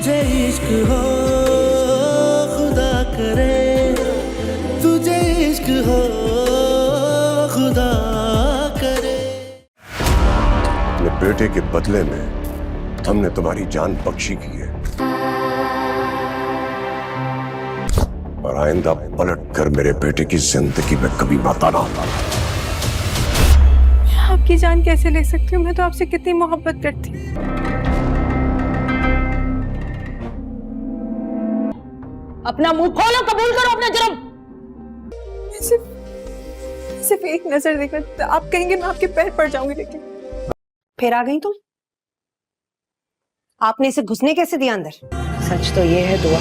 तुझे इश्क हो खुदा करे, तुझे इश्क हो खुदा करे। अपने बेटे के बदले में हमने तुम्हारी जान बख्शी की है, और आइंदा पलट कर मेरे बेटे की जिंदगी में कभी मत आना। आपकी जान कैसे ले सकती हूँ? मैं तो आपसे कितनी मोहब्बत करती हूँ। अपना मुंह खोलो, कबूल करो अपना जुर्म। सिर्फ एक नजर देखकर तो आप कहेंगे मैं आपके पैर पड़ जाऊंगी, लेकिन फिर आ गई तुम? आपने इसे घुसने कैसे दिया अंदर? सच तो ये है दुआ,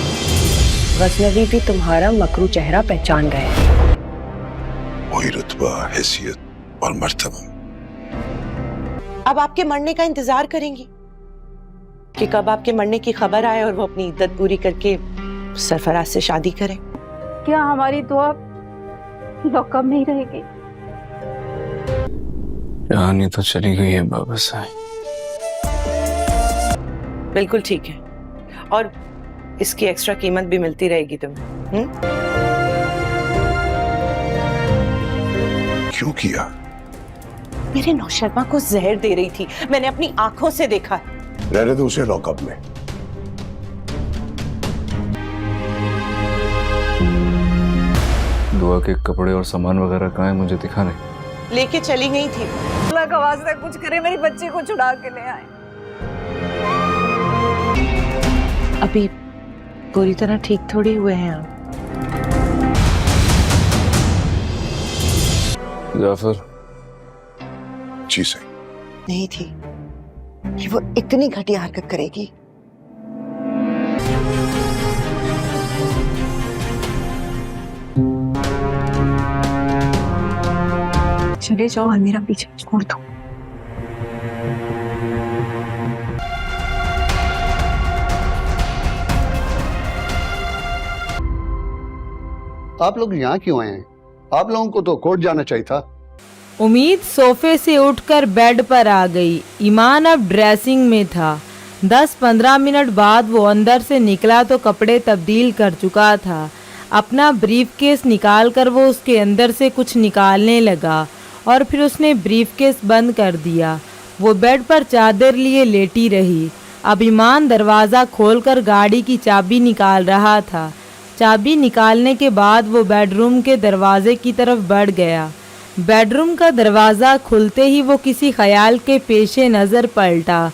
गजनवी भी तुम्हारा मकरू चेहरा पहचान गए। वही रुतबा, हैसियत और मर्तबा। अब आपके मरने का इंतजार करेंगी कि कब आपके मरने की खबर आए और वो अपनी इद्दत पूरी करके सरफराज से शादी करें। क्या हमारी दुआ लॉकअप में ही रहेगी? कहानी तो चली गई है बाबा साहब। बिल्कुल ठीक है, और इसकी एक्स्ट्रा कीमत भी मिलती रहेगी तुम्हें। क्यों किया? मेरे नौशरमा को जहर दे रही थी, मैंने अपनी आंखों से देखा। रहने दो उसे लॉकअप में। दुआ के कपड़े और सामान वगैरह कहाँ है, मुझे दिखा नहीं। लेके चली गई थी। अल्लाह का वास्ता कुछ करे, मेरी बच्ची को छुड़ा के ले आए। अभी पूरी तरह ठीक थोड़ी हुए हैं आप। जाफर जी सही। नहीं थी कि वो इतनी घटिया हरकत करेगी। चले जाओ और मेरा पीछे छोड़ दो। आप लोग यहाँ क्यों आए हैं? आप लोगों को तो कोर्ट जाना चाहिए था। उम्मीद सोफे से उठकर बेड पर आ गई। ईमान अब ड्रेसिंग में था। 10-15 मिनट बाद वो अंदर से निकला तो कपड़े तब्दील कर चुका था। अपना ब्रीफ केस निकाल कर वो उसके अंदर से कुछ निकालने लगा और फिर उसने ब्रीफ केस बंद कर दिया। वो बेड पर चादर लिए लेटी रही। अब ईमान दरवाज़ा खोलकर गाड़ी की चाबी निकाल रहा था। चाबी निकालने के बाद वो बेडरूम के दरवाजे की तरफ बढ़ गया। बेडरूम का दरवाज़ा खुलते ही वो किसी ख्याल के पेशे नज़र पलटा।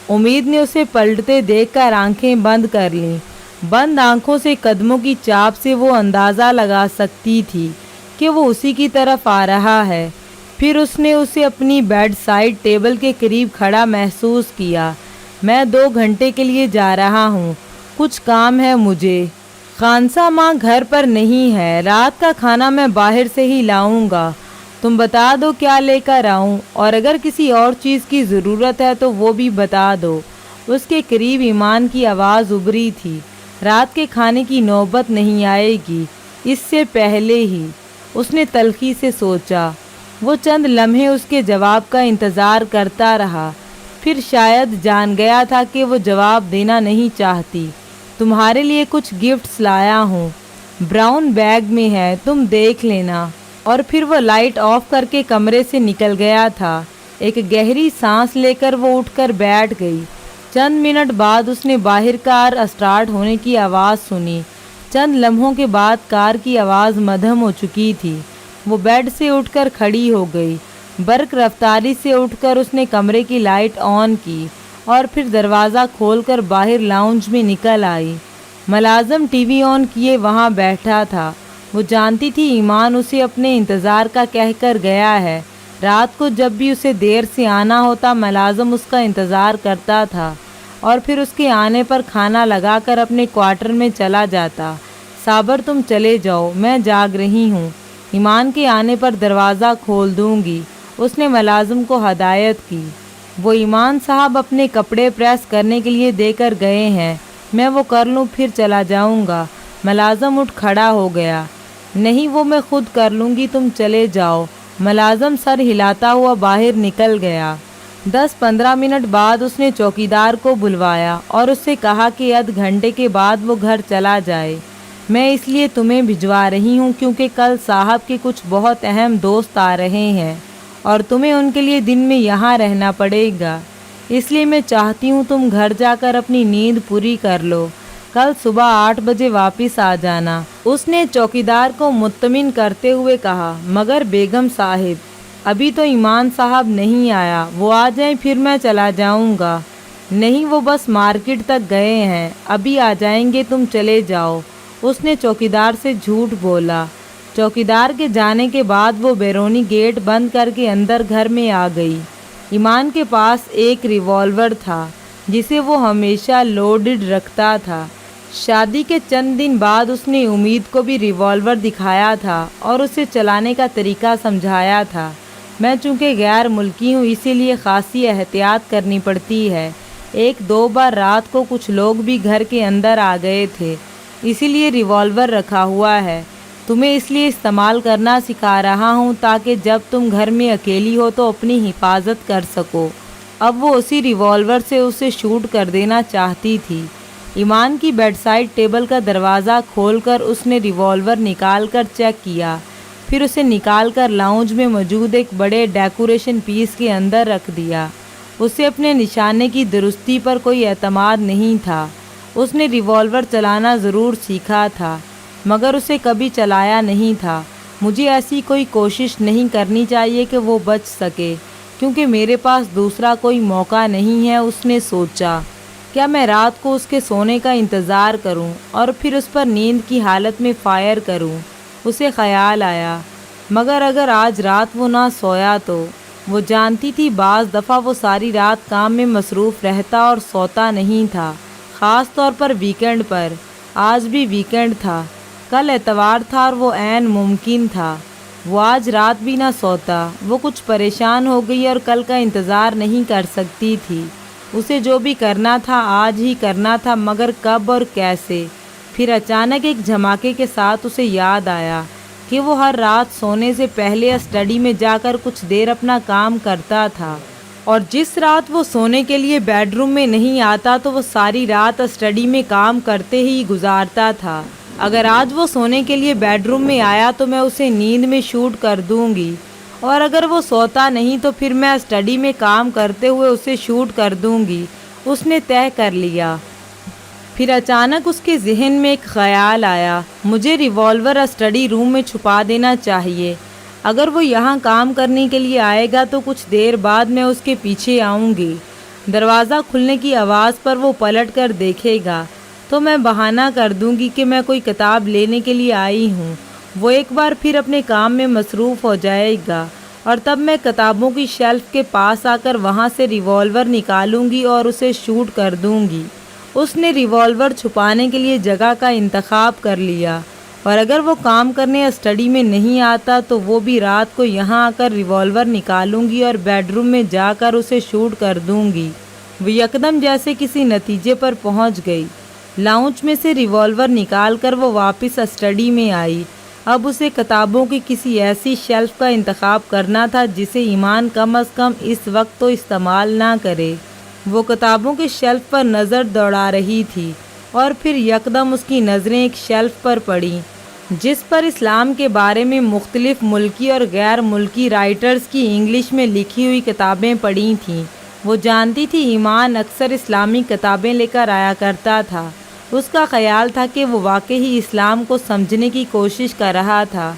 उम्मीद ने उसे पलटते देखकर आंखें बंद कर लीं। बंद आंखों से कदमों की चाप से वो अंदाज़ा लगा सकती थी कि वो उसी की तरफ आ रहा है। फिर उसने उसे अपनी बेड साइड टेबल के करीब खड़ा महसूस किया। मैं 2 घंटे के लिए जा रहा हूँ, कुछ काम है मुझे। खानसा माँ घर पर नहीं है, रात का खाना मैं बाहर से ही लाऊंगा। तुम बता दो क्या लेकर आऊँ, और अगर किसी और चीज़ की ज़रूरत है तो वो भी बता दो। उसके करीब ईमान की आवाज़ उभरी थी। रात के खाने की नौबत नहीं आएगी, इससे पहले ही। उसने तल्खी से सोचा। वो चंद लम्हे उसके जवाब का इंतज़ार करता रहा, फिर शायद जान गया था कि वो जवाब देना नहीं चाहती। तुम्हारे लिए कुछ गिफ्ट्स लाया हूँ, ब्राउन बैग में है, तुम देख लेना। और फिर वो लाइट ऑफ करके कमरे से निकल गया था। एक गहरी सांस लेकर वो उठकर बैठ गई। चंद मिनट बाद उसने बाहर कार स्टार्ट होने की आवाज़ सुनी। चंद लम्हों के बाद कार की आवाज़ मद्धम हो चुकी थी। वो बेड से उठकर खड़ी हो गई। बर्क रफ्तारी से उठकर उसने कमरे की लाइट ऑन की और फिर दरवाज़ा खोलकर बाहर लाउंज में निकल आई। मुलाजिम टीवी ऑन किए वहाँ बैठा था। वो जानती थी ईमान उसे अपने इंतज़ार का कहकर गया है। रात को जब भी उसे देर से आना होता, मुलाजिम उसका इंतज़ार करता था और फिर उसके आने पर खाना लगाकर अपने क्वार्टर में चला जाता। साबर तुम चले जाओ, मैं जाग रही हूँ, ईमान के आने पर दरवाज़ा खोल दूँगी, उसने मुलाजिम को हदायत की। वो ईमान साहब अपने कपड़े प्रेस करने के लिए देकर गए हैं, मैं वो कर लूँ फिर चला जाऊँगा। मुलाजिम उठ खड़ा हो गया। नहीं, वो मैं खुद कर लूँगी, तुम चले जाओ। मुलाजिम सर हिलाता हुआ बाहर निकल गया। 10-15 मिनट बाद उसने चौकीदार को बुलवाया और उससे कहा कि आध घंटे के बाद वो घर चला जाए। मैं इसलिए तुम्हें भिजवा रही हूँ क्योंकि कल साहब के कुछ बहुत अहम दोस्त आ रहे हैं और तुम्हें उनके लिए दिन में यहाँ रहना पड़ेगा। इसलिए मैं चाहती हूँ तुम घर जाकर अपनी नींद पूरी कर लो। कल सुबह 8 बजे वापस आ जाना। उसने चौकीदार को मुत्तमिन करते हुए कहा, मगर बेगम साहिब, अभी तो ईमान साहब नहीं आया, वो आ जाए फिर मैं चला जाऊंगा। नहीं, वो बस मार्केट तक गए हैं, अभी आ जाएंगे, तुम चले जाओ। उसने चौकीदार से झूठ बोला। चौकीदार के जाने के बाद वो बैरूनी गेट बंद करके अंदर घर में आ गई। ईमान के पास एक रिवॉल्वर था जिसे वो हमेशा लोडेड रखता था। शादी के चंद दिन बाद उसने उम्मीद को भी रिवॉल्वर दिखाया था और उसे चलाने का तरीका समझाया था। मैं चूँकि गैर मुल्की हूँ इसीलिए खासी एहतियात करनी पड़ती है। 1-2 बार रात को कुछ लोग भी घर के अंदर आ गए थे, इसीलिए रिवॉल्वर रखा हुआ है। तुम्हें इसलिए इस्तेमाल करना सिखा रहा हूँ ताकि जब तुम घर में अकेली हो तो अपनी हिफाजत कर सको। अब वो उसी रिवॉल्वर से उसे शूट कर देना चाहती थी। ईमान की बेडसाइड टेबल का दरवाज़ा खोलकर उसने रिवॉल्वर निकालकर चेक किया, फिर उसे निकालकर लाउंज में मौजूद एक बड़े डेकोरेशन पीस के अंदर रख दिया। उसे अपने निशाने की दुरुस्ती पर कोई एतमाद नहीं था। उसने रिवॉल्वर चलाना ज़रूर सीखा था मगर उसे कभी चलाया नहीं था। मुझे ऐसी कोई कोशिश नहीं करनी चाहिए कि वो बच सके क्योंकि मेरे पास दूसरा कोई मौका नहीं है। उसने सोचा, क्या मैं रात को उसके सोने का इंतज़ार करूं और फिर उस पर नींद की हालत में फ़ायर करूं? उसे ख़याल आया, मगर अगर आज रात वो ना सोया तो? वो जानती थी बाज़ दफ़ा वो सारी रात काम में मसरूफ़ रहता और सोता नहीं था, ख़ास तौर पर वीकेंड पर। आज भी वीकेंड था, कल एतवार था और वो ऐन मुमकिन था वो आज रात भी ना सोता। वो कुछ परेशान हो गई और कल का इंतज़ार नहीं कर सकती थी। उसे जो भी करना था आज ही करना था, मगर कब और कैसे? फिर अचानक एक झमाके के साथ उसे याद आया कि वो हर रात सोने से पहले स्टडी में जाकर कुछ देर अपना काम करता था और जिस रात वो सोने के लिए बेडरूम में नहीं आता तो वो सारी रात स्टडी में काम करते ही गुजारता था। अगर आज वो सोने के लिए बेडरूम में आया तो मैं उसे नींद में शूट कर दूंगी और अगर वो सोता नहीं तो फिर मैं स्टडी में काम करते हुए उसे शूट कर दूंगी। उसने तय कर लिया। फिर अचानक उसके जहन में एक ख़याल आया, मुझे रिवॉल्वर स्टडी रूम में छुपा देना चाहिए। अगर वो यहाँ काम करने के लिए आएगा तो कुछ देर बाद मैं उसके पीछे आऊँगी। दरवाज़ा खुलने की आवाज़ पर वो पलट कर देखेगा तो मैं बहाना कर दूँगी कि मैं कोई किताब लेने के लिए आई हूँ। वो एक बार फिर अपने काम में मसरूफ़ हो जाएगा और तब मैं किताबों की शेल्फ के पास आकर वहाँ से रिवॉल्वर निकालूंगी और उसे शूट कर दूंगी। उसने रिवॉल्वर छुपाने के लिए जगह का इंतखाब कर लिया और अगर वो काम करने स्टडी में नहीं आता तो वो भी रात को यहाँ आकर रिवॉल्वर निकालूंगी और बेडरूम में जाकर उसे शूट कर दूंगी। वो यकदम जैसे किसी नतीजे पर पहुँच गई। लाउंज में से रिवॉल्वर निकालकर वो वापस स्टडी में आई। अब उसे किताबों की किसी ऐसी शेल्फ का इंतखाब करना था जिसे ईमान कम अज़ कम इस वक्त तो इस्तेमाल ना करे। वो किताबों के शेल्फ पर नज़र दौड़ा रही थी और फिर यकदम उसकी नज़रें एक शेल्फ पर पड़ी जिस पर इस्लाम के बारे में मुख्तलिफ मुल्की और गैर मुल्की राइटर्स की इंग्लिश में लिखी हुई किताबें पड़ी थीं। वो जानती थी ईमान अक्सर इस्लामी किताबें लेकर आया करता था। उसका ख्याल था कि वो वाकई ही इस्लाम को समझने की कोशिश कर रहा था,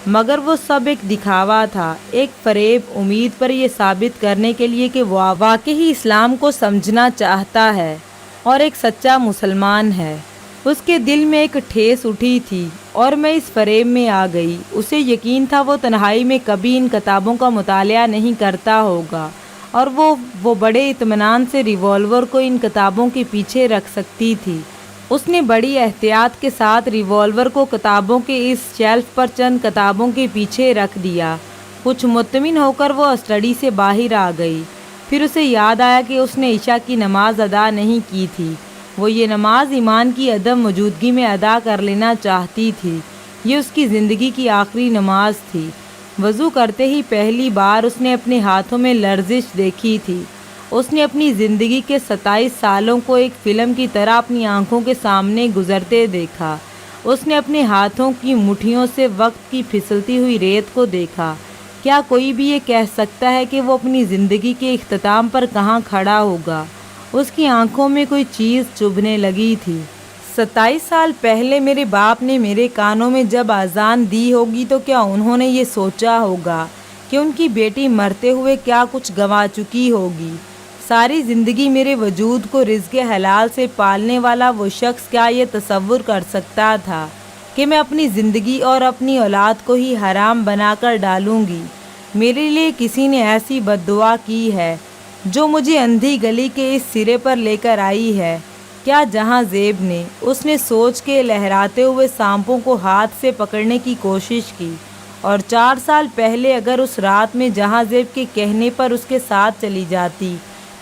मगर वो सब एक दिखावा था, एक फरेब, उम्मीद पर यह साबित करने के लिए कि वो वाकई ही इस्लाम को समझना चाहता है और एक सच्चा मुसलमान है। उसके दिल में एक ठेस उठी थी और मैं इस फरेब में आ गई। उसे यकीन था वो तन्हाई में कभी इन किताबों का मुतालिया नहीं करता होगा और वो बड़े इत्मीनान से रिवॉल्वर को इन किताबों के पीछे रख सकती थी। उसने बड़ी एहतियात के साथ रिवॉल्वर को किताबों के इस शेल्फ पर चंद किताबों के पीछे रख दिया। कुछ मुतमिन होकर वो स्टडी से बाहर आ गई। फिर उसे याद आया कि उसने इशा की नमाज अदा नहीं की थी। वो ये नमाज ईमान की अदम मौजूदगी में अदा कर लेना चाहती थी। ये उसकी ज़िंदगी की आखिरी नमाज थी। वज़ू करते ही पहली बार उसने अपने हाथों में लर्जिश देखी थी। उसने अपनी ज़िंदगी के 27 सालों को एक फ़िल्म की तरह अपनी आंखों के सामने गुजरते देखा। उसने अपने हाथों की मुट्ठियों से वक्त की फिसलती हुई रेत को देखा। क्या कोई भी ये कह सकता है कि वो अपनी ज़िंदगी के इख्तिताम पर कहाँ खड़ा होगा? उसकी आंखों में कोई चीज़ चुभने लगी थी। 27 साल पहले मेरे बाप ने मेरे कानों में जब आज़ान दी होगी तो क्या उन्होंने ये सोचा होगा कि उनकी बेटी मरते हुए क्या कुछ गंवा चुकी होगी? सारी ज़िंदगी मेरे वजूद को रिज़्क़े हलाल से पालने वाला वो शख्स क्या ये तसव्वुर कर सकता था कि मैं अपनी ज़िंदगी और अपनी औलाद को ही हराम बनाकर डालूँगी? मेरे लिए किसी ने ऐसी बद्दुआ की है जो मुझे अंधी गली के इस सिरे पर लेकर आई है। क्या जहां ज़ेब ने? उसने सोच के लहराते हुए सांपों को हाथ से पकड़ने की कोशिश की, और 4 साल पहले अगर उस रात में जहां ज़ेब के कहने पर उसके साथ चली जाती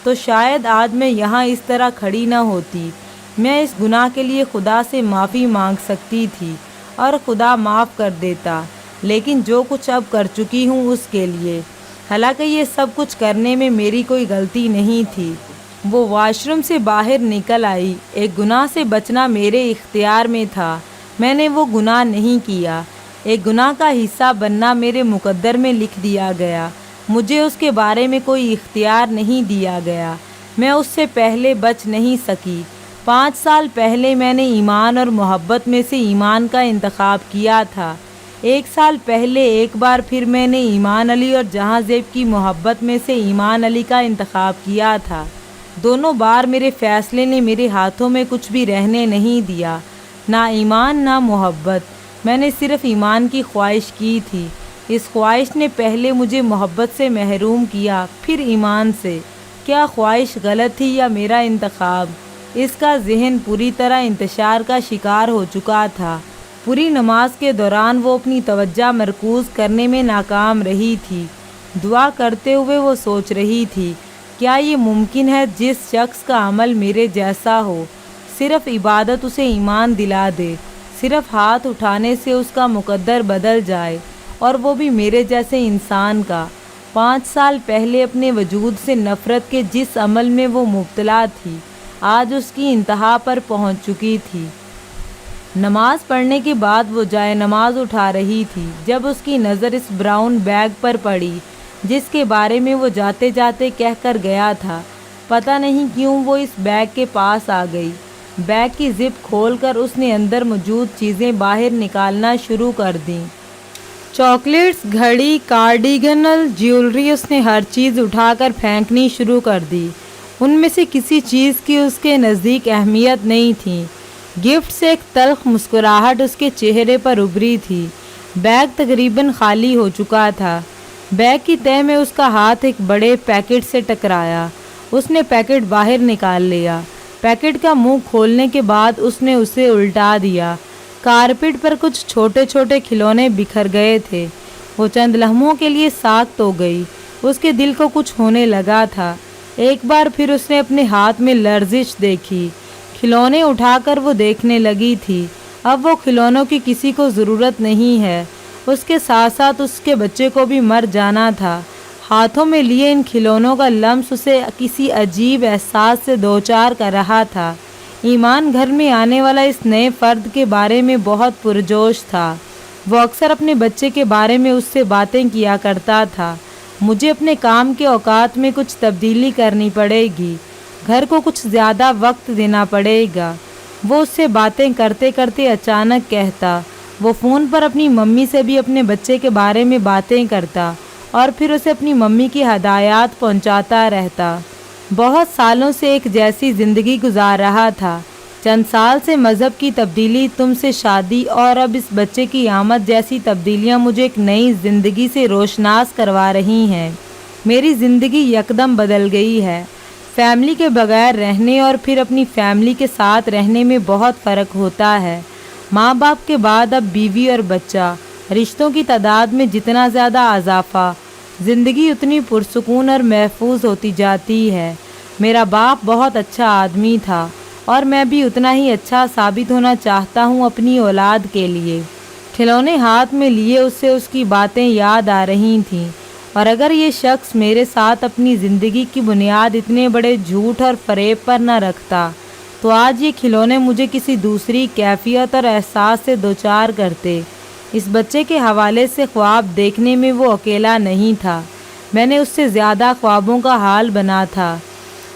तो शायद आज मैं यहाँ इस तरह खड़ी न होती। मैं इस गुनाह के लिए खुदा से माफ़ी मांग सकती थी और खुदा माफ़ कर देता, लेकिन जो कुछ अब कर चुकी हूँ उसके लिए, हालांकि ये सब कुछ करने में मेरी कोई गलती नहीं थी। वो वॉशरूम से बाहर निकल आई। एक गुनाह से बचना मेरे इख्तियार में था। मैंने वो गुनाह नहीं किया। एक गुनाह का हिस्सा बनना मेरे मुकद्दर में लिख दिया गया। मुझे उसके बारे में कोई इख्तियार नहीं दिया गया। मैं उससे पहले बच नहीं सकी। 5 साल पहले मैंने ईमान और मोहब्बत में से ईमान का इंतखाब किया था। 1 साल पहले एक बार फिर मैंने ईमान अली और जहां ज़ेब की मोहब्बत में से ईमान अली का इंतखाब किया था। दोनों बार मेरे फ़ैसले ने मेरे हाथों में कुछ भी रहने नहीं दिया, ना ईमान ना मोहब्बत। मैंने सिर्फ़ ईमान की ख्वाहिश की थी। इस ख्वाहिश ने पहले मुझे मोहब्बत से महरूम किया, फिर ईमान से। क्या ख्वाहिश गलत थी या मेरा इंतखाब? इसका जहन पूरी तरह इंतशार का शिकार हो चुका था। पूरी नमाज के दौरान वो अपनी तवज्जो मरकूज़ करने में नाकाम रही थी। दुआ करते हुए वो सोच रही थी, क्या ये मुमकिन है जिस शख्स का अमल मेरे जैसा हो, सिर्फ़ इबादत उसे ईमान दिला दे, सिर्फ़ हाथ उठाने से उसका मुकद्दर बदल जाए, और वो भी मेरे जैसे इंसान का। 5 साल पहले अपने वजूद से नफ़रत के जिस अमल में वो मुब्तला थी, आज उसकी इंतहा पर पहुंच चुकी थी। नमाज पढ़ने के बाद वो जाए नमाज उठा रही थी जब उसकी नज़र इस ब्राउन बैग पर पड़ी जिसके बारे में वो जाते जाते कह कर गया था। पता नहीं क्यों वो इस बैग के पास आ गई। बैग की जिप खोलकर उसने अंदर मौजूद चीज़ें बाहर निकालना शुरू कर दी। चॉकलेट्स, घड़ी, कार्डिगनल, ज्वेलरी, उसने हर चीज़ उठाकर फेंकनी शुरू कर दी। उनमें से किसी चीज़ की उसके नज़दीक अहमियत नहीं थी। गिफ्ट से एक तल्ख मुस्कुराहट उसके चेहरे पर उभरी थी। बैग तकरीबन खाली हो चुका था। बैग की तह में उसका हाथ एक बड़े पैकेट से टकराया। उसने पैकेट बाहर निकाल लिया। पैकेट का मुंह खोलने के बाद उसने उसे उल्टा दिया। कारपेट पर कुछ छोटे छोटे खिलौने बिखर गए थे। वो चंद लम्हों के लिए साख्त हो गई। उसके दिल को कुछ होने लगा था। एक बार फिर उसने अपने हाथ में लर्जिश देखी। खिलौने उठाकर वो देखने लगी थी। अब वो खिलौनों की किसी को ज़रूरत नहीं है। उसके साथ साथ उसके बच्चे को भी मर जाना था। हाथों में लिए इन खिलौनों का लम्स उसे किसी अजीब एहसास से दोचार कर रहा था। ईमान घर में आने वाला इस नए फ़र्द के बारे में बहुत पुरजोश था। वो अक्सर अपने बच्चे के बारे में उससे बातें किया करता था। मुझे अपने काम के औकात में कुछ तब्दीली करनी पड़ेगी, घर को कुछ ज़्यादा वक्त देना पड़ेगा। वो उससे बातें करते करते अचानक कहता। वो फ़ोन पर अपनी मम्मी से भी अपने बच्चे के बारे में बातें करता और फिर उसे अपनी मम्मी की हदायत पहुंचाता रहता। बहुत सालों से एक जैसी ज़िंदगी गुजार रहा था। चंद साल से मज़हब की तब्दीली, तुमसे शादी और अब इस बच्चे की आमद जैसी तब्दीलियां मुझे एक नई ज़िंदगी से रोशनास करवा रही हैं। मेरी ज़िंदगी यकदम बदल गई है। फैमिली के बगैर रहने और फिर अपनी फैमिली के साथ रहने में बहुत फ़र्क होता है। माँ बाप के बाद अब बीवी और बच्चा। रिश्तों की तादाद में जितना ज़्यादा इजाफा, ज़िंदगी उतनी पुरसुकून और महफूज होती जाती है। मेरा बाप बहुत अच्छा आदमी था और मैं भी उतना ही अच्छा साबित होना चाहता हूँ अपनी औलाद के लिए। खिलौने हाथ में लिए उससे उसकी बातें याद आ रही थीं, और अगर ये शख्स मेरे साथ अपनी ज़िंदगी की बुनियाद इतने बड़े झूठ और फरेब पर न रखता तो आज ये खिलौने मुझे किसी दूसरी कैफियत और एहसास से दोचार करते। इस बच्चे के हवाले से ख्वाब देखने में वो अकेला नहीं था, मैंने उससे ज़्यादा ख्वाबों का हाल बना था।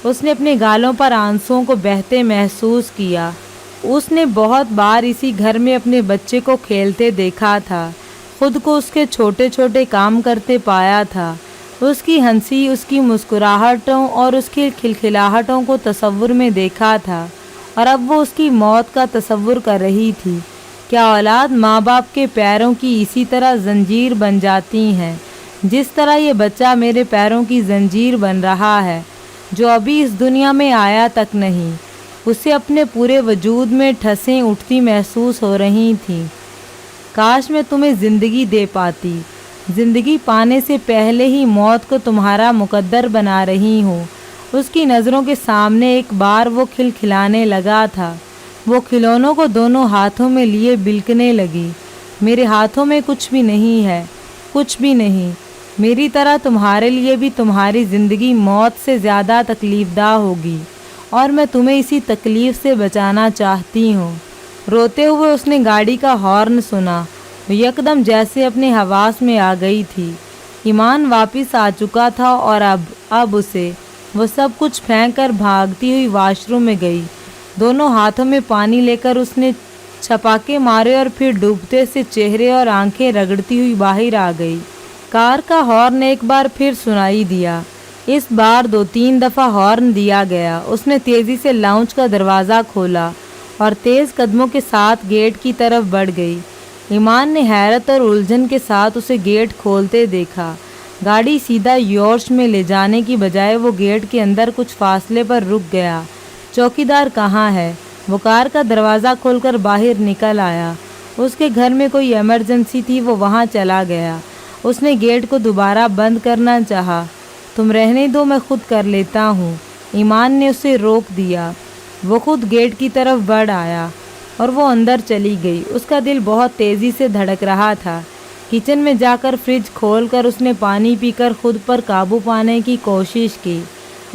उसने अपने गालों पर आंसुओं को बहते महसूस किया। उसने बहुत बार इसी घर में अपने बच्चे को खेलते देखा था, खुद को उसके छोटे छोटे काम करते पाया था। उसकी हंसी, उसकी मुस्कुराहटों और उसकी खिलखिलाहटों को तसव्वुर में देखा था, और अब वो उसकी मौत का तसव्वुर कर रही थी। क्या औलाद माँ बाप के पैरों की इसी तरह जंजीर बन जाती हैं, जिस तरह ये बच्चा मेरे पैरों की जंजीर बन रहा है, जो अभी इस दुनिया में आया तक नहीं। उसे अपने पूरे वजूद में ठसें उठती महसूस हो रही थीं। काश मैं तुम्हें ज़िंदगी दे पाती, ज़िंदगी पाने से पहले ही मौत को तुम्हारा मुकद्दर बना रही हूँ। उसकी नज़रों के सामने एक बार वो खिलखिलाने लगा था। वो खिलौनों को दोनों हाथों में लिए बिलकने लगी। मेरे हाथों में कुछ भी नहीं है, कुछ भी नहीं। मेरी तरह तुम्हारे लिए भी तुम्हारी ज़िंदगी मौत से ज़्यादा तकलीफ़दा होगी, और मैं तुम्हें इसी तकलीफ़ से बचाना चाहती हूँ। रोते हुए उसने गाड़ी का हॉर्न सुना। वो यकदम जैसे अपने हवास में आ गई थी। ईमान वापस आ चुका था, और अब उसे वो सब कुछ फेंक कर भागती हुई वॉशरूम में गई। दोनों हाथों में पानी लेकर उसने छपाके मारे और फिर डूबते से चेहरे और आंखें रगड़ती हुई बाहर आ गई। कार का हॉर्न एक बार फिर सुनाई दिया। इस बार 2-3 दफ़ा हॉर्न दिया गया। उसने तेज़ी से लाउंज का दरवाज़ा खोला और तेज़ कदमों के साथ गेट की तरफ बढ़ गई। ईमान ने हैरत और उलझन के साथ उसे गेट खोलते देखा। गाड़ी सीधा यॉर्श में ले जाने की बजाय वो गेट के अंदर कुछ फासले पर रुक गया। चौकीदार कहाँ है? वो कार का दरवाज़ा खोलकर बाहर निकल आया। उसके घर में कोई इमरजेंसी थी, वो वहाँ चला गया। उसने गेट को दोबारा बंद करना चाहा। तुम रहने दो, मैं खुद कर लेता हूँ। ईमान ने उसे रोक दिया। वो खुद गेट की तरफ बढ़ आया और वो अंदर चली गई। उसका दिल बहुत तेज़ी से धड़क रहा था। किचन में जाकर फ्रिज खोलकर उसने पानी पीकर खुद पर काबू पाने की कोशिश की।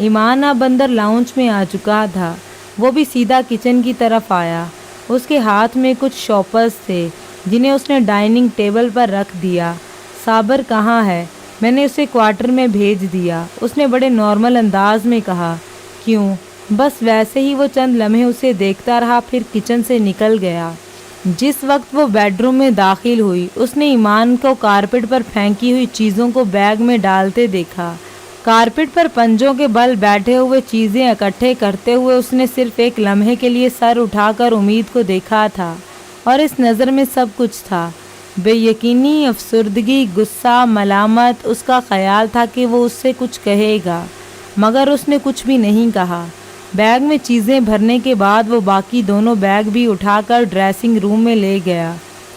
ईमान अब अंदर लाउंज में आ चुका था। वो भी सीधा किचन की तरफ आया। उसके हाथ में कुछ शॉपर्स थे जिन्हें उसने डाइनिंग टेबल पर रख दिया। साबर कहाँ है? मैंने उसे क्वार्टर में भेज दिया, उसने बड़े नॉर्मल अंदाज में कहा। क्यों? बस वैसे ही। वो चंद लम्हे उसे देखता रहा, फिर किचन से निकल गया। जिस वक्त वो बेडरूम में दाखिल हुई, उसने ईमान को कारपेट पर फेंकी हुई चीज़ों को बैग में डालते देखा। कारपेट पर पंजों के बल बैठे हुए चीज़ें इकट्ठे करते हुए उसने सिर्फ एक लम्हे के लिए सर उठाकर उम्मीद को देखा था, और इस नज़र में सब कुछ था। बेयकीनी, अफसुर्दगी, गुस्सा, मलामत। उसका ख्याल था कि वो उससे कुछ कहेगा, मगर उसने कुछ भी नहीं कहा। बैग में चीज़ें भरने के बाद वो बाकी दोनों बैग भी उठाकर ड्रेसिंग रूम में ले गया।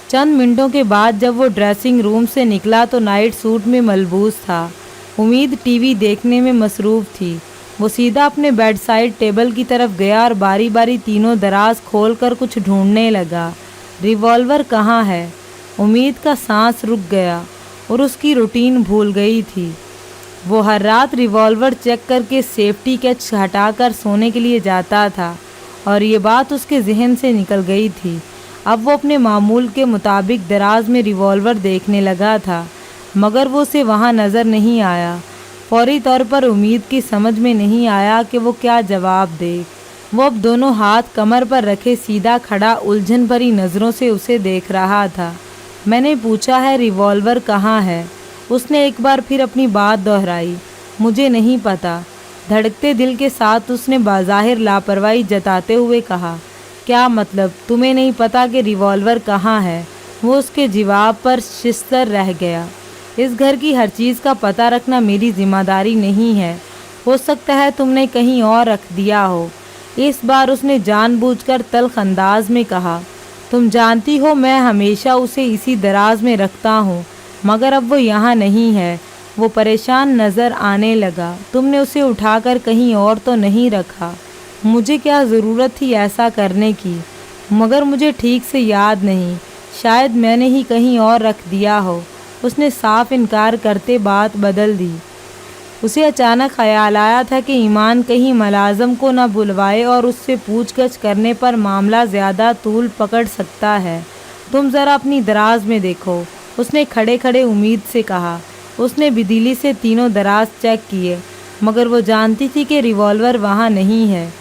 चंद मिनटों के बाद जब वो ड्रेसिंग रूम से निकला तो नाइट सूट में मलबूस था। उम्मीद टीवी देखने में मसरूफ़ थी। वो सीधा अपने बेड साइड टेबल की तरफ गया और बारी बारी तीनों दराज खोलकर कुछ ढूंढने लगा। रिवॉल्वर कहाँ है? उम्मीद का सांस रुक गया और उसकी रूटीन भूल गई थी। वो हर रात रिवॉल्वर चेक करके सेफ्टी कैच हटाकर सोने के लिए जाता था, और ये बात उसके जहन से निकल गई थी। अब वो अपने मामूल के मुताबिक दराज में रिवॉल्वर देखने लगा था, मगर वो उसे वहाँ नज़र नहीं आया। फौरी तौर पर उम्मीद की समझ में नहीं आया कि वो क्या जवाब दे। वो अब दोनों हाथ कमर पर रखे सीधा खड़ा उलझन भरी नज़रों से उसे देख रहा था। मैंने पूछा है रिवॉल्वर कहाँ है? उसने एक बार फिर अपनी बात दोहराई। मुझे नहीं पता। धड़कते दिल के साथ उसने बाज़ाहिर लापरवाही जताते हुए कहा। क्या मतलब? तुम्हें नहीं पता कि रिवॉल्वर कहाँ है? वो उसके जवाब पर शिस्तर रह गया। इस घर की हर चीज़ का पता रखना मेरी जिम्मेदारी नहीं है। हो सकता है तुमने कहीं और रख दिया हो। इस बार उसने जानबूझकर तल्ख अंदाज में कहा। तुम जानती हो मैं हमेशा उसे इसी दराज में रखता हूँ, मगर अब वो यहाँ नहीं है। वो परेशान नज़र आने लगा। तुमने उसे उठाकर कहीं और तो नहीं रखा? मुझे क्या ज़रूरत थी ऐसा करने की? मगर मुझे ठीक से याद नहीं। शायद मैंने ही कहीं और रख दिया हो। उसने साफ इनकार करते बात बदल दी। उसे अचानक ख्याल आया था कि ईमान कहीं मुलाज़म को न बुलवाए और उससे पूछगछ करने पर मामला ज़्यादा तूल पकड़ सकता है। तुम ज़रा अपनी दराज में देखो, उसने खड़े खड़े उम्मीद से कहा। उसने बिदीली से तीनों दराज चेक किए, मगर वो जानती थी कि रिवॉल्वर वहाँ नहीं है।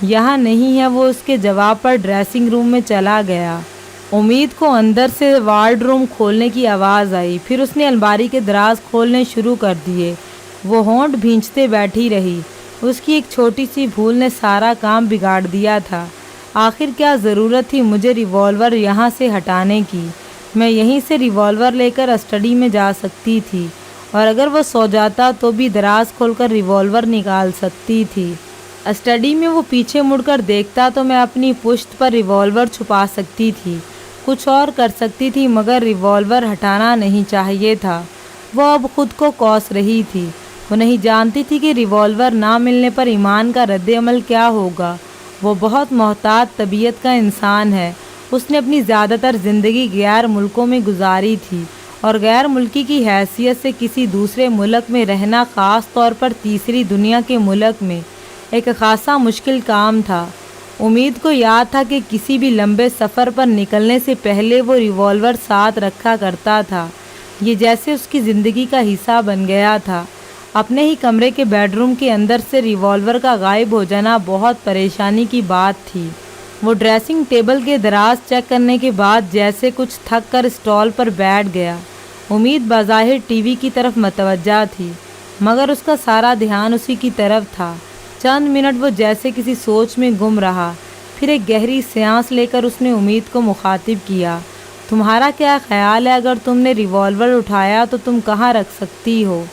यहाँ नहीं है, वो उसके जवाब पर ड्रेसिंग रूम में चला गया। उम्मीद को अंदर से वार्डरूम खोलने की आवाज़ आई। फिर उसने अलमारी के दराज खोलने शुरू कर दिए। वो होंठ भींचते बैठी रही। उसकी एक छोटी सी भूल ने सारा काम बिगाड़ दिया था। आखिर क्या ज़रूरत थी मुझे रिवॉल्वर यहाँ से हटाने की? मैं यहीं से रिवॉल्वर लेकर स्टडी में जा सकती थी, और अगर वो सो जाता तो भी दराज खोलकर रिवॉल्वर निकाल सकती थी। स्टडी में वो पीछे मुड़कर देखता तो मैं अपनी पुश्त पर रिवॉल्वर छुपा सकती थी, कुछ और कर सकती थी, मगर रिवॉल्वर हटाना नहीं चाहिए था। वो अब खुद को कोस रही थी। वो नहीं जानती थी कि रिवॉल्वर ना मिलने पर ईमान का रद्द-ए-अमल क्या होगा। वो बहुत मोहतात तबीयत का इंसान है। उसने अपनी ज़्यादातर ज़िंदगी गैर मुल्कों में गुजारी थी, और गैर मुल्की की हैसियत से किसी दूसरे मुल्क में रहना, ख़ास तौर पर तीसरी दुनिया के मुल्क में, एक खासा मुश्किल काम था। उम्मीद को याद था कि किसी भी लंबे सफ़र पर निकलने से पहले वो रिवॉल्वर साथ रखा करता था। ये जैसे उसकी ज़िंदगी का हिस्सा बन गया था। अपने ही कमरे के बेडरूम के अंदर से रिवॉल्वर का गायब हो जाना बहुत परेशानी की बात थी। वो ड्रेसिंग टेबल के दराज चेक करने के बाद जैसे कुछ थक कर स्टॉल पर बैठ गया। उम्मीद बाज़ाहिर टीवी की तरफ मतवज्जा थी, मगर उसका सारा ध्यान उसी की तरफ था। चंद मिनट वो जैसे किसी सोच में गुम रहा। फिर एक गहरी सांस लेकर उसने उम्मीद को मुखातिब किया। तुम्हारा क्या ख्याल है, अगर तुमने रिवॉल्वर उठाया तो तुम कहाँ रख सकती हो?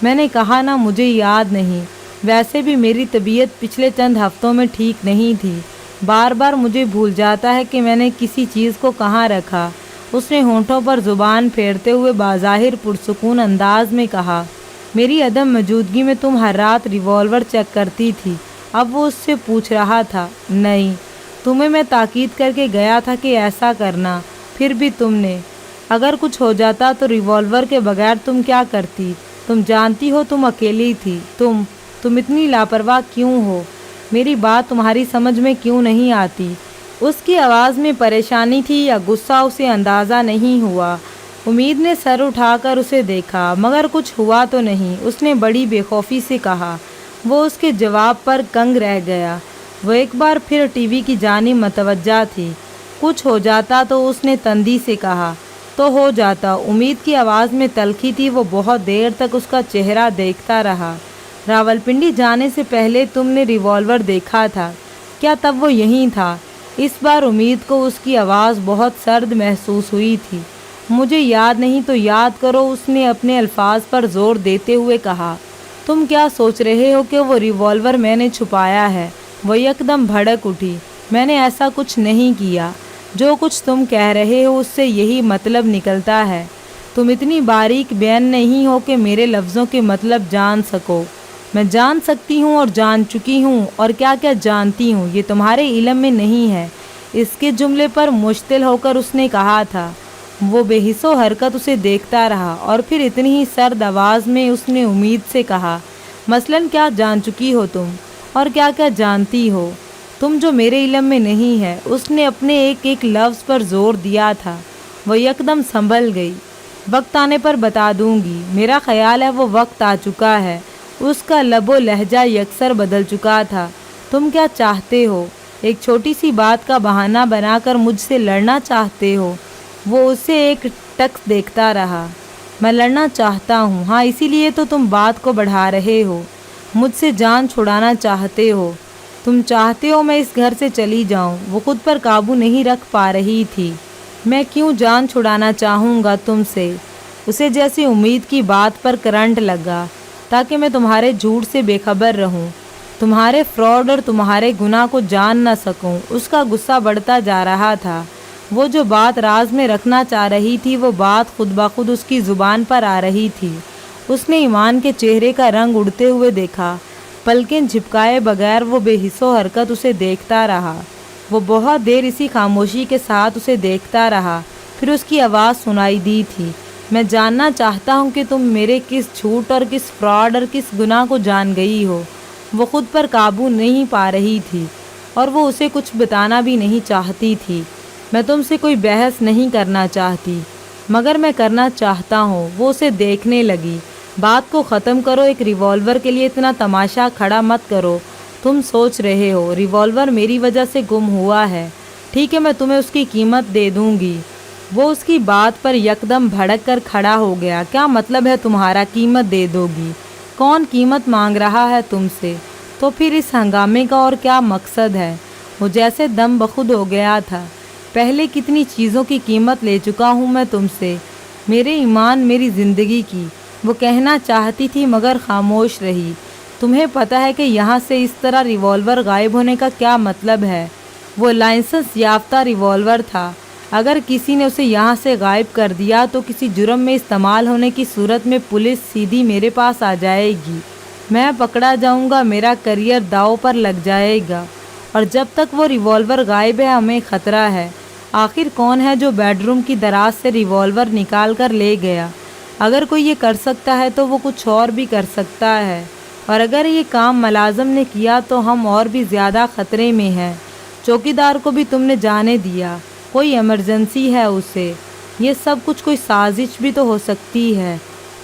मैंने कहा ना, मुझे याद नहीं। वैसे भी मेरी तबीयत पिछले चंद हफ्तों में ठीक नहीं थी। बार बार मुझे भूल जाता है कि मैंने किसी चीज़ को कहाँ रखा। उसने होंठों पर ज़ुबान फेरते हुए बाज़ाहिर पुरसुकून अंदाज में कहा, मेरी अदम मौजूदगी में तुम हर रात रिवॉल्वर चेक करती थी। अब वो उससे पूछ रहा था, नहीं, तुम्हें मैं ताकीद करके गया था कि ऐसा करना, फिर भी तुमने। अगर कुछ हो जाता तो रिवॉल्वर के बगैर तुम क्या करती? तुम जानती हो तुम अकेली थी। तुम इतनी लापरवाह क्यों हो? मेरी बात तुम्हारी समझ में क्यों नहीं आती? उसकी आवाज़ में परेशानी थी या गुस्सा, उसे अंदाज़ा नहीं हुआ। उम्मीद ने सर उठाकर उसे देखा, मगर कुछ हुआ तो नहीं। उसने बड़ी बेखौफी से कहा। वो उसके जवाब पर कंग रह गया। वो एक बार फिर टीवी की जानिब मतवज्जा थी। कुछ हो जाता तो उसने तंदी से कहा, तो हो जाता। उम्मीद की आवाज़ में तल्खी थी। वो बहुत देर तक उसका चेहरा देखता रहा। रावलपिंडी जाने से पहले तुमने रिवॉल्वर देखा था क्या? तब वो यहीं था। इस बार उम्मीद को उसकी आवाज़ बहुत सर्द महसूस हुई थी। मुझे याद नहीं तो याद करो, उसने अपने अल्फाज पर जोर देते हुए कहा। तुम क्या सोच रहे हो कि वो रिवॉल्वर मैंने छुपाया है? वो एकदम भड़क उठी। मैंने ऐसा कुछ नहीं किया। जो कुछ तुम कह रहे हो उससे यही मतलब निकलता है। तुम इतनी बारीक बयान नहीं हो कि मेरे लफ्ज़ों के मतलब जान सको। मैं जान सकती हूँ और जान चुकी हूँ, और क्या क्या जानती हूँ ये तुम्हारे इल्म में नहीं है। इसके जुमले पर मुश्तिल होकर उसने कहा था। वो बेहिस्सो हरकत उसे देखता रहा, और फिर इतनी ही सर्द आवाज़ में उसने उम्मीद से कहा, मसलन क्या जान चुकी हो तुम, और क्या क्या जानती हो तुम जो मेरे इल्म में नहीं है? उसने अपने एक एक लफ्ज़ पर जोर दिया था। वो यकदम संभल गई। वक्त आने पर बता दूंगी। मेरा ख्याल है वो वक्त आ चुका है। उसका लबो लहजा यकसर बदल चुका था। तुम क्या चाहते हो? एक छोटी सी बात का बहाना बनाकर मुझसे लड़ना चाहते हो? वो उसे एक टक देखता रहा। मैं लड़ना चाहता हूँ, हाँ, इसीलिए तो तुम बात को बढ़ा रहे हो। मुझसे जान छुड़ाना चाहते हो। तुम चाहते हो मैं इस घर से चली जाऊँ। वो खुद पर काबू नहीं रख पा रही थी। मैं क्यों जान छुड़ाना चाहूँगा तुमसे? उसे जैसी उम्मीद की बात पर करंट लगा, ताकि मैं तुम्हारे झूठ से बेखबर रहूं, तुम्हारे फ्रॉड और तुम्हारे गुनाह को जान न सकूं। उसका गुस्सा बढ़ता जा रहा था। वो जो बात राज में रखना चाह रही थी, वो बात खुद ब खुद उसकी ज़ुबान पर आ रही थी। उसने ईमान के चेहरे का रंग उड़ते हुए देखा। पलकें झिपकाए बगैर वो बेहिस्सो हरकत उसे देखता रहा। वो बहुत देर इसी खामोशी के साथ उसे देखता रहा। फिर उसकी आवाज़ सुनाई दी थी, मैं जानना चाहता हूँ कि तुम मेरे किस झूठ और किस फ्रॉड और किस गुनाह को जान गई हो। वो खुद पर काबू नहीं पा रही थी और वो उसे कुछ बताना भी नहीं चाहती थी। मैं तुमसे कोई बहस नहीं करना चाहती, मगर मैं करना चाहता हूँ। वो उसे देखने लगी। बात को ख़त्म करो, एक रिवॉल्वर के लिए इतना तमाशा खड़ा मत करो। तुम सोच रहे हो रिवॉल्वर मेरी वजह से गुम हुआ है, ठीक है, मैं तुम्हें उसकी कीमत दे दूँगी। वो उसकी बात पर यकदम भड़क कर खड़ा हो गया। क्या मतलब है तुम्हारा, कीमत दे दोगी? कौन कीमत मांग रहा है तुमसे? तो फिर इस हंगामे का और क्या मकसद है? वो जैसे दम बखुद हो गया था। पहले कितनी चीज़ों की कीमत ले चुका हूँ मैं तुमसे, मेरे ईमान, मेरी ज़िंदगी की। वो कहना चाहती थी मगर खामोश रही। तुम्हें पता है कि यहाँ से इस तरह रिवॉल्वर गायब होने का क्या मतलब है? वो लाइसेंस याफ्ता रिवॉल्वर था। अगर किसी ने उसे यहाँ से गायब कर दिया तो किसी जुर्म में इस्तेमाल होने की सूरत में पुलिस सीधी मेरे पास आ जाएगी। मैं पकड़ा जाऊँगा, मेरा करियर दांव पर लग जाएगा। और जब तक वो रिवॉल्वर गायब है हमें ख़तरा है। आखिर कौन है जो बेडरूम की दराज से रिवॉल्वर निकाल कर ले गया? अगर कोई ये कर सकता है तो वो कुछ और भी कर सकता है, और अगर ये काम मुलाजिम ने किया तो हम और भी ज़्यादा ख़तरे में हैं। चौकीदार को भी तुमने जाने दिया, कोई इमरजेंसी है उसे। ये सब कुछ कोई साजिश भी तो हो सकती है।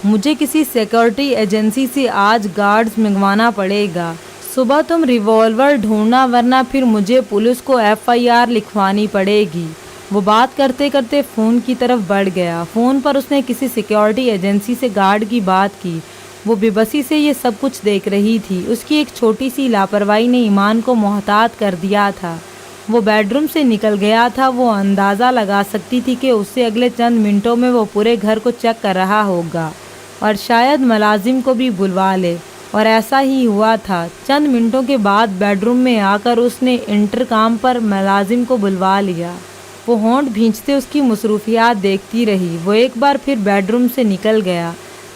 मुझे किसी सिक्योरिटी एजेंसी से आज गार्ड्स मंगवाना पड़ेगा। सुबह तुम रिवॉल्वर ढूंढना, वरना फिर मुझे पुलिस को FIR लिखवानी पड़ेगी। वो बात करते करते फ़ोन की तरफ बढ़ गया। फ़ोन पर उसने किसी सिक्योरिटी एजेंसी से गार्ड की बात की। वो बेबसी से ये सब कुछ देख रही थी। उसकी एक छोटी सी लापरवाही ने ईमान को मोहतात कर दिया था। वो बेडरूम से निकल गया था। वो अंदाज़ा लगा सकती थी कि उससे अगले चंद मिनटों में वो पूरे घर को चेक कर रहा होगा और शायद मुलाजिम को भी बुलवा ले, और ऐसा ही हुआ था। चंद मिनटों के बाद बेडरूम में आकर उसने इंटरकॉम पर मुलाजिम को बुलवा लिया। वो होंठ भींचते उसकी मसरूफियात देखती रही। वो एक बार फिर बेडरूम से निकल गया।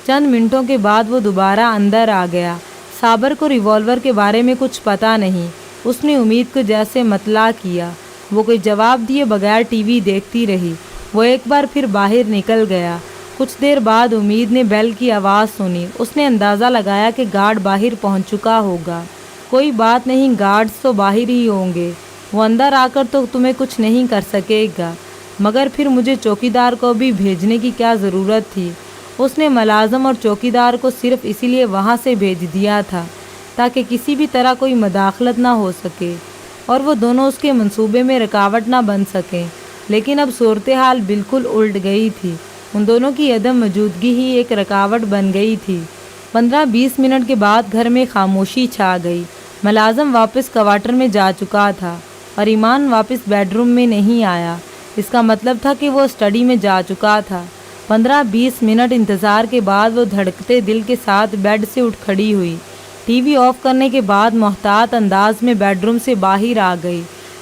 चंद मिनटों के बाद वो दोबारा अंदर आ गया। साबर को रिवॉल्वर के बारे में कुछ पता नहीं। उसने उम्मीद को जैसे मतला किया। वो कोई जवाब दिए बगैर टीवी देखती रही। वो एक बार फिर बाहर निकल गया। कुछ देर बाद उम्मीद ने बेल की आवाज़ सुनी। उसने अंदाज़ा लगाया कि गार्ड बाहर पहुंच चुका होगा। कोई बात नहीं, गार्ड्स तो बाहर ही होंगे, वो अंदर आकर तो तुम्हें कुछ नहीं कर सकेगा। मगर फिर मुझे चौकीदार को भी भेजने की क्या ज़रूरत थी? उसने मुलाज़िम और चौकीदार को सिर्फ इसीलिए वहाँ से भेज दिया था ताकि किसी भी तरह कोई मदाखलत ना हो सके और वो दोनों उसके मंसूबे में रुकावट ना बन सकें। लेकिन अब सूरत हाल बिल्कुल उल्ट गई थी। उन दोनों की अदम मौजूदगी ही एक रुकावट बन गई थी। 15-20 मिनट के बाद घर में खामोशी छा गई। मुलाज़िम वापस क्वार्टर में जा चुका था और ईमान वापस बेडरूम में नहीं आया। इसका मतलब था कि वो स्टडी में जा चुका था। 15-20 मिनट इंतज़ार के बाद वो धड़कते दिल के साथ बेड से उठ खड़ी हुई। टीवी ऑफ करने के बाद मोहतात अंदाज में बेडरूम से बाहर आ गई।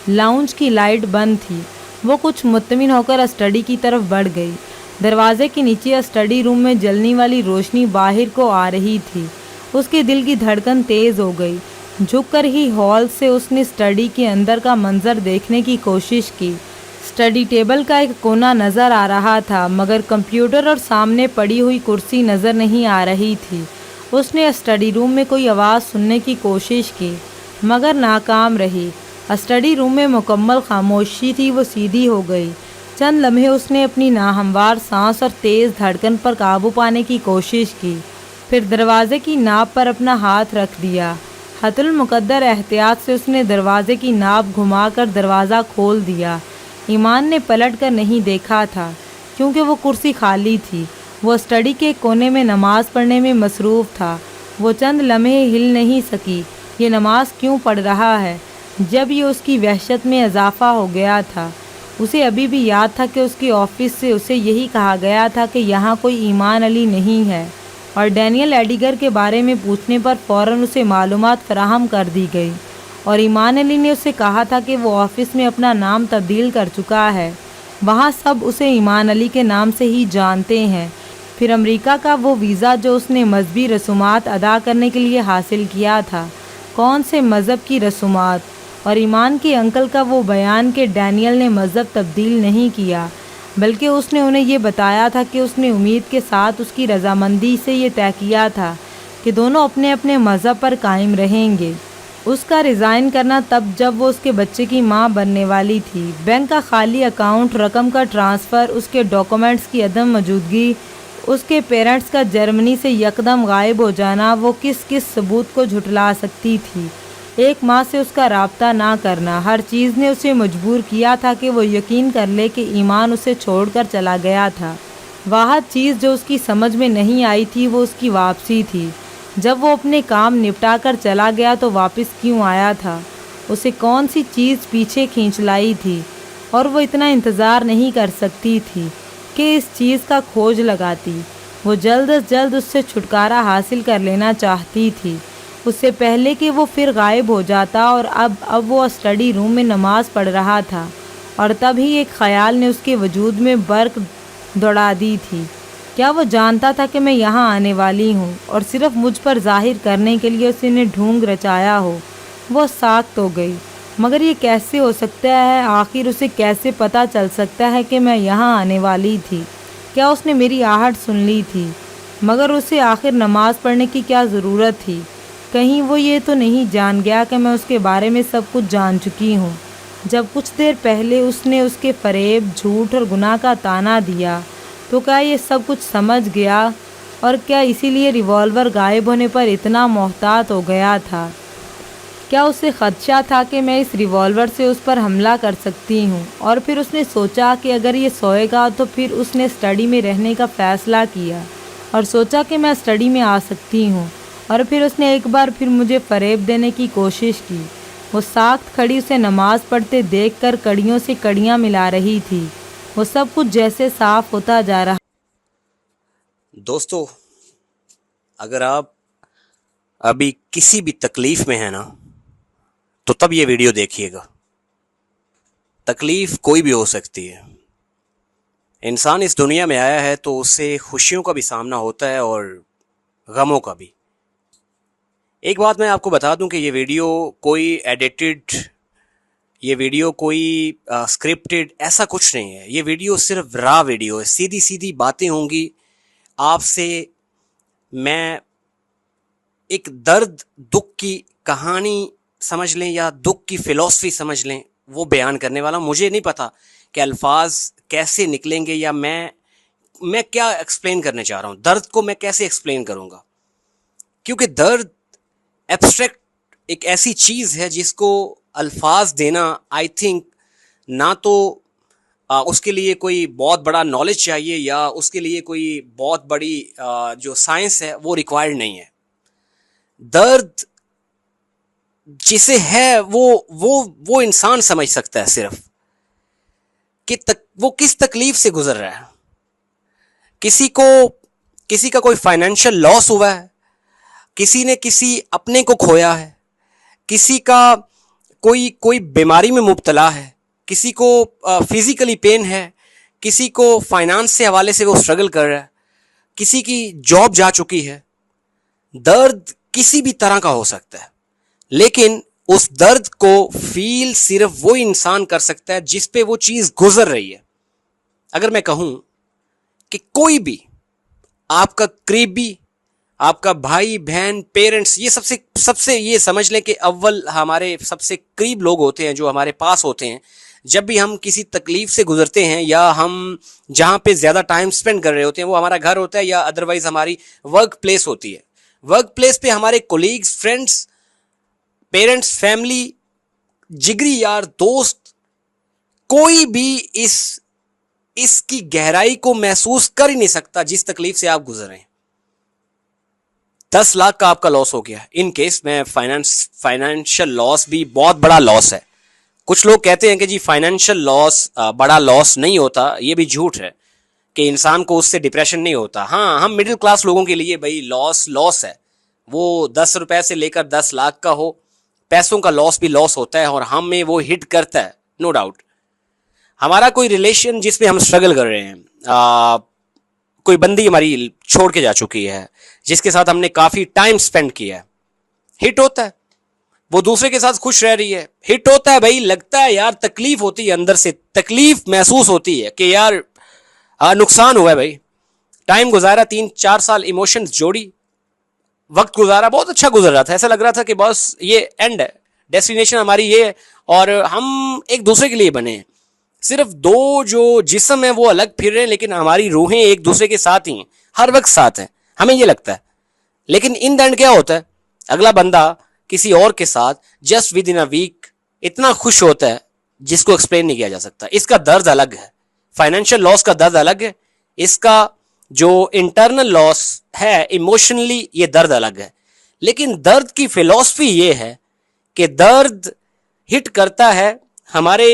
लाउंज की लाइट बंद थी। वो कुछ मुत्तमिन होकर स्टडी की तरफ बढ़ गई। दरवाजे के नीचे स्टडी रूम में जलने वाली रोशनी बाहर को आ रही थी। उसके दिल की धड़कन तेज़ हो गई। झुककर ही हॉल से उसने स्टडी के अंदर का मंजर देखने की कोशिश की। स्टडी टेबल का एक कोना नज़र आ रहा था, मगर कंप्यूटर और सामने पड़ी हुई कुर्सी नज़र नहीं आ रही थी। उसने स्टडी रूम में कोई आवाज़ सुनने की कोशिश की, मगर नाकाम रही। स्टडी रूम में मुकम्मल खामोशी थी। वो सीधी हो गई। चंद लम्हे उसने अपनी नाहमवार सांस और तेज़ धड़कन पर काबू पाने की कोशिश की। फिर दरवाजे की नाप पर अपना हाथ रख दिया। हतुल मुकद्दर एहतियात से उसने दरवाजे की नाप घुमाकर दरवाज़ा खोल दिया। ईमान ने पलट कर नहीं देखा था क्योंकि वो कुर्सी खाली थी। वो स्टडी के कोने में नमाज़ पढ़ने में मसरूफ़ था। वो चंद लम्हे हिल नहीं सकी। ये नमाज क्यों पढ़ रहा है? जब ये उसकी वहशत में इजाफ़ा हो गया था। उसे अभी भी याद था कि उसके ऑफिस से उसे यही कहा गया था कि यहाँ कोई ईमान अली नहीं है, और डैनियल एडिगर के बारे में पूछने पर फ़ौरन उसे मालूमात फराहम कर दी गई। और ईमान अली ने उसे कहा था कि वो ऑफिस में अपना नाम तब्दील कर चुका है। वहाँ सब उसे ईमान अली के नाम से ही जानते हैं। फिर अमेरिका का वो वीज़ा जो उसने मजहबी रसूमात अदा करने के लिए हासिल किया था। कौन से मज़हब की रसूमात? और ईमान के अंकल का वो बयान कि डैनियल ने मज़हब तब्दील नहीं किया। बल्कि उसने उन्हें ये बताया था कि उसने उम्मीद के साथ उसकी रजामंदी से ये तय किया था कि दोनों अपने अपने मज़हब पर कायम रहेंगे। उसका रिज़ाइन करना तब जब वो उसके बच्चे की मां बनने वाली थी। बैंक का खाली अकाउंट, रकम का ट्रांसफ़र, उसके डॉक्यूमेंट्स की अदम मौजूदगी, उसके पेरेंट्स का जर्मनी से यकदम गायब हो जाना, वो किस किस सबूत को झुटला सकती थी। एक माँ से उसका राब्ता ना करना, हर चीज़ ने उसे मजबूर किया था कि वो यकीन कर ले कि ईमान उसे छोड़कर चला गया था। वाहद चीज़ जो उसकी समझ में नहीं आई थी वो उसकी वापसी थी। जब वो अपने काम निपटा कर चला गया तो वापस क्यों आया था? उसे कौन सी चीज़ पीछे खींच लाई थी? और वो इतना इंतज़ार नहीं कर सकती थी कि इस चीज़ का खोज लगाती। वो जल्द अज जल्द उससे छुटकारा हासिल कर लेना चाहती थी, उससे पहले कि वो फिर गायब हो जाता। और अब वो स्टडी रूम में नमाज़ पढ़ रहा था और तभी एक ख़याल ने उसके वजूद में बर्क दौड़ा दी थी। क्या वो जानता था कि मैं यहाँ आने वाली हूँ और सिर्फ मुझ पर जाहिर करने के लिए उसने ढोंग रचाया हो? वो साख्त हो गई। मगर ये कैसे हो सकता है? आखिर उसे कैसे पता चल सकता है कि मैं यहाँ आने वाली थी? क्या उसने मेरी आहट सुन ली थी? मगर उसे आखिर नमाज़ पढ़ने की क्या ज़रूरत थी? कहीं वो ये तो नहीं जान गया कि मैं उसके बारे में सब कुछ जान चुकी हूँ। जब कुछ देर पहले उसने उसके फरेब, झूठ और गुनाह का ताना दिया तो क्या ये सब कुछ समझ गया? और क्या इसीलिए रिवॉल्वर गायब होने पर इतना मोहतात हो गया था? क्या उसे खदशा था कि मैं इस रिवॉल्वर से उस पर हमला कर सकती हूँ? और फिर उसने सोचा कि अगर ये सोएगा तो फिर उसने स्टडी में रहने का फ़ैसला किया और सोचा कि मैं स्टडी में आ सकती हूँ। और फिर उसने एक बार फिर मुझे फ़रेब देने की कोशिश की। वो साख्त खड़ी उसे नमाज़ पढ़ते देखकर कड़ियों से कड़ियाँ मिला रही थी। वो सब कुछ जैसे साफ होता जा रहा। दोस्तों, अगर आप अभी किसी भी तकलीफ में है ना, तो तब ये वीडियो देखिएगा। तकलीफ कोई भी हो सकती है। इंसान इस दुनिया में आया है तो उससे खुशियों का भी सामना होता है और गमों का भी। एक बात मैं आपको बता दूं कि ये वीडियो कोई एडिटेड, ये वीडियो कोई स्क्रिप्टेड ऐसा कुछ नहीं है। ये वीडियो सिर्फ रॉ वीडियो है, सीधी सीधी बातें होंगी। आपसे मैं एक दर्द दुख की कहानी समझ लें या दुख की फ़िलॉसफी समझ लें, वो बयान करने वाला। मुझे नहीं पता कि अल्फाज कैसे निकलेंगे या मैं क्या एक्सप्लेन करने चाह रहा हूँ। दर्द को मैं कैसे एक्सप्लेन करूँगा, क्योंकि दर्द एब्स्ट्रैक्ट एक ऐसी चीज़ है जिसको अल्फाज देना, आई थिंक, ना तो उसके लिए कोई बहुत बड़ा नॉलेज चाहिए या उसके लिए कोई बहुत बड़ी जो साइंस है वो रिक्वायर्ड नहीं है। दर्द जिसे है वो इंसान समझ सकता है सिर्फ कि वो किस तकलीफ से गुजर रहा है। किसी का कोई फाइनेंशियल लॉस हुआ है, किसी ने किसी अपने को खोया है, किसी का कोई बीमारी में मुब्तला है, किसी को फिजिकली पेन है, किसी को फाइनेंस से हवाले से वो स्ट्रगल कर रहा है, किसी की जॉब जा चुकी है। दर्द किसी भी तरह का हो सकता है, लेकिन उस दर्द को फील सिर्फ वो इंसान कर सकता है जिस पे वो चीज़ गुजर रही है। अगर मैं कहूँ कि कोई भी आपका करीबी, आपका भाई बहन, पेरेंट्स, ये सबसे ये समझ लें कि अव्वल हमारे सबसे करीब लोग होते हैं जो हमारे पास होते हैं। जब भी हम किसी तकलीफ से गुजरते हैं या हम जहाँ पे ज़्यादा टाइम स्पेंड कर रहे होते हैं वो हमारा घर होता है या अदरवाइज हमारी वर्क प्लेस होती है। वर्क प्लेस पे हमारे कोलीग्स, फ्रेंड्स, पेरेंट्स, फैमिली, जिगरी यार, दोस्त, कोई भी इसकी गहराई को महसूस कर ही नहीं सकता जिस तकलीफ से आप गुजर रहे हैं। 10 लाख का आपका लॉस हो गया, इन केस में फाइनेंशियल लॉस भी बहुत बड़ा लॉस है। कुछ लोग कहते हैं कि जी फाइनेंशियल लॉस बड़ा लॉस नहीं होता, ये भी झूठ है कि इंसान को उससे डिप्रेशन नहीं होता। हाँ, हम मिडिल क्लास लोगों के लिए भाई लॉस है, वो 10 रुपए से लेकर 10 लाख का हो, पैसों का लॉस भी लॉस होता है और हमें वो हिट करता है, नो डाउट। हमारा कोई रिलेशन जिस पे हम स्ट्रगल कर रहे हैं, कोई बंदी हमारी छोड़ के जा चुकी है जिसके साथ हमने काफ़ी टाइम स्पेंड किया है, हिट होता है। वो दूसरे के साथ खुश रह रही है, हिट होता है भाई, लगता है यार, तकलीफ होती है, अंदर से तकलीफ महसूस होती है कि यार नुकसान हुआ है भाई, टाइम गुजारा 3-4 साल, इमोशंस जोड़ी, वक्त गुजारा, बहुत अच्छा गुजर रहा था, ऐसा लग रहा था कि बस ये एंड है, डेस्टिनेशन हमारी ये है और हम एक दूसरे के लिए बने हैं। सिर्फ दो जो जिस्म है वो अलग फिर रहे हैं, लेकिन हमारी रूहें एक दूसरे के साथ ही हैं, हर वक्त साथ हैं, हमें ये लगता है। लेकिन इन द एंड क्या होता है, अगला बंदा किसी और के साथ just within a week इतना खुश होता है जिसको एक्सप्लेन नहीं किया जा सकता। इसका दर्द अलग है, फाइनेंशियल लॉस का दर्द अलग है, इसका जो इंटरनल लॉस है इमोशनली ये दर्द अलग है। लेकिन दर्द की फिलॉसफी ये है कि दर्द हिट करता है हमारे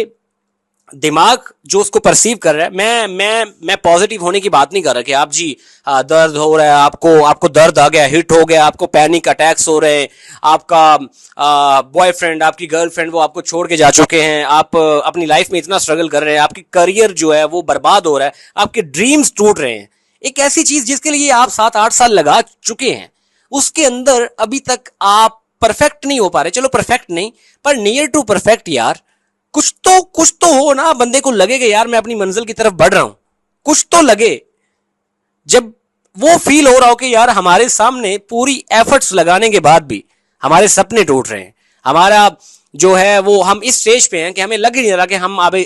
दिमाग जो उसको परसीव कर रहा है। मैं पॉजिटिव होने की बात नहीं कर रहा कि आप जी दर्द हो रहा है, आपको दर्द आ गया, हिट हो गया, आपको पैनिक अटैक्स हो रहे हैं, आपका बॉयफ्रेंड, आपकी गर्लफ्रेंड वो आपको छोड़ के जा चुके हैं, आप अपनी लाइफ में इतना स्ट्रगल कर रहे हैं, आपकी करियर जो है वो बर्बाद हो रहा है, आपके ड्रीम्स टूट रहे हैं। एक ऐसी चीज जिसके लिए आप 7-8 साल लगा चुके हैं, उसके अंदर अभी तक आप परफेक्ट नहीं हो पा रहे। चलो परफेक्ट नहीं पर नियर टू परफेक्ट यार, कुछ तो हो ना, बंदे को लगे कि यार मैं अपनी मंजिल की तरफ बढ़ रहा हूं, कुछ तो लगे। जब वो फील हो रहा हो कि यार हमारे सामने पूरी एफर्ट्स लगाने के बाद भी हमारे सपने टूट रहे हैं, हमारा जो है वो हम इस स्टेज पे हैं कि हमें लग ही नहीं रहा कि हम आगे